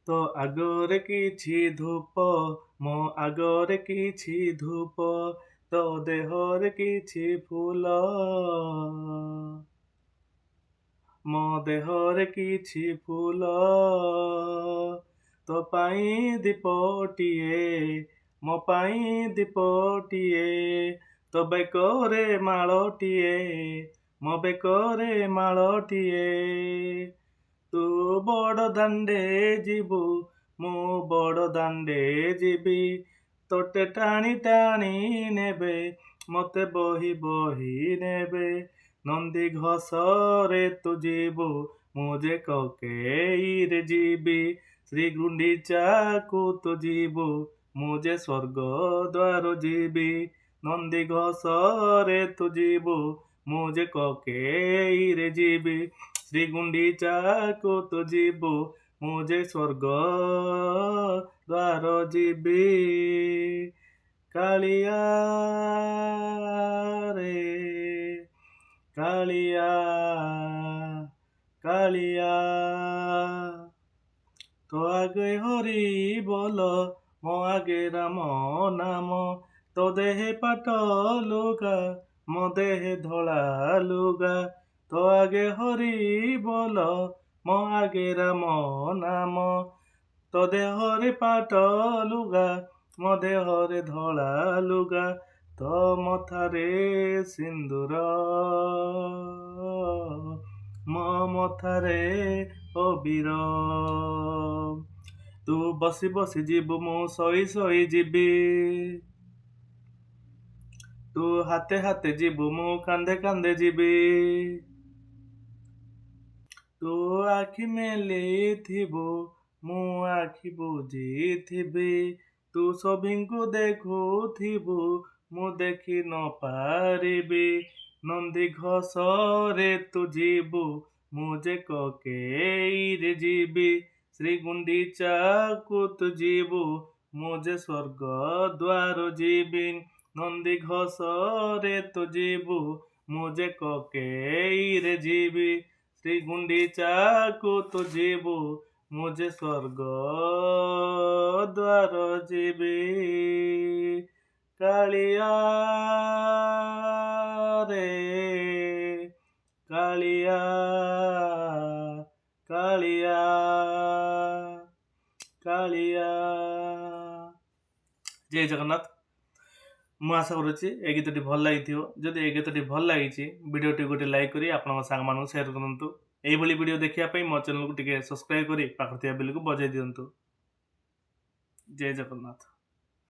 ତୋ ଆଗରେ କିଛି ଧୂପ, ମୋ ଆଗରେ କିଛି ଧୂପ, ତୋ ଦେହରେ କିଛି ଫୁଲ, ମୋ ଦେହରେ କିଛି ଫୁଲ। ତୋ ପାଇଁ ଦୀପଟିଏ, ମୋ ପାଇଁ ଦୀପଟିଏ, ତୋ ବେକରେ ମାଳଟିଏ, ମୋ ବେକରେ ମାଳଟିଏ। ତୁ ବଡ଼ ଦାଣ୍ଡେ ଯିବୁ, ମୁଁ ବଡ଼ ଦାଣ୍ଡେ ଯିବି, ତୋତେ ଟାଣି ଟାଣି ନେବେ, ମତେ ବହି ବହି ନେବେ। ନନ୍ଦୀ ଘୋଷରେ ତୁ ଯିବୁ, ମୁଁ ଯେ କକେଇରେ ଯିବି, ଶ୍ରୀ ଗୁଣ୍ଡିଚାକୁ ତୁ ଯିବୁ, ମୁଁ ଯେ ସ୍ୱର୍ଗ ଦ୍ୱାର ଯିବି। ନନ୍ଦୀ ଘୋଷରେ ତୁ ଯିବୁ, ମୁଁ ଯେ କକେଇରେ ଯିବି, ଶ୍ରୀ ଗୁଣ୍ଡିଚାକୁ ତୁ ଯିବୁ, ମୁଁ ଯେ ସ୍ୱର୍ଗ ଦ୍ୱାର ଯିବି। କାଳିଆ ରେ କାଳିଆ, କାଳିଆ, ତୋ ଆଗେ ହରି ବୋଲ, ମୋ ଆଗେ ରାମ ନାମ, ତୋ ଦେହେ ପାଟ ଲୁଗା, ମୋ ଦେହେ ଧଳା ଲୁଗା। ତୋ ଆଗେ ହରି ବୋଲ, ମୋ ଆଗେ ରାମ ନାମ, ତୋ ଦେହରେ ପାଟ ଲୁଗା, ମୋ ଦେହରେ ଧଳା ଲୁଗା। ତୋ ମଥାରେ ସିନ୍ଦୁର, ମୋ ମଥାରେ ଅବିର। ତୁ ବସି ବସି ଯିବୁ, ମୁଁ ଶୋଇ ଶୋଇ ଯିବି, ତୁ ହାତେ ହାତେ ଯିବୁ, ମୁଁ କାନ୍ଧେ କାନ୍ଧେ ଯିବି। ତୁ ଆଖି ମେଲିଥିବୁ, ମୁଁ ଆଖି ବୁଜିଥିବି, ତୁ ସଭିଙ୍କୁ ଦେଖୁଥିବୁ, ମୁଁ ଦେଖି ନ ପାରିବି। ନନ୍ଦୀ ଘୋଷରେ ତୁ ଯିବୁ, ମୁଁ ଯେ କକେଇରେ ଯିବି, ଶ୍ରୀ ଗୁଣ୍ଡିଚାକୁ ତୁ ଯିବୁ, ମୁଁ ଯେ ସ୍ୱର୍ଗ ଦ୍ୱାର ଯିବି। ନନ୍ଦୀ ଘୋଷରେ ତୁ ଯିବୁ, ମୁଁ ଯେ କକେଇରେ ଯିବି, ଶ୍ରୀ ଗୁଣ୍ଡିଚାକୁ ତୁ ଯିବୁ, ମୁଁ ଯେ ସ୍ୱର୍ଗ ଦ୍ୱାର ଯିବି। କାଳିଆ ରେ କାଳିଆ, କାଳିଆ, କାଳିଆ। ଜୟ ଜଗନ୍ନାଥ। ମୁଁ ଆଶା କରୁଛି ଏ ଗୀତଟି ଭଲ ଲାଗିଥିବ। ଯଦି ଏ ଗୀତଟି ଭଲ ଲାଗିଛି, ଭିଡ଼ିଓଟି ଗୋଟେ ଲାଇକ୍ କରି ଆପଣଙ୍କ ସାଙ୍ଗମାନଙ୍କୁ ସେୟାର କରନ୍ତୁ। ଏଇଭଳି ଭିଡ଼ିଓ ଦେଖିବା ପାଇଁ ମୋ ଚ୍ୟାନେଲକୁ ଟିକେ ସବସ୍କ୍ରାଇବ୍ କରି ପାଖରେ ଥିବା ବେଲକୁ ବଜାଇ ଦିଅନ୍ତୁ। ଜୟ ଜଗନ୍ନାଥ।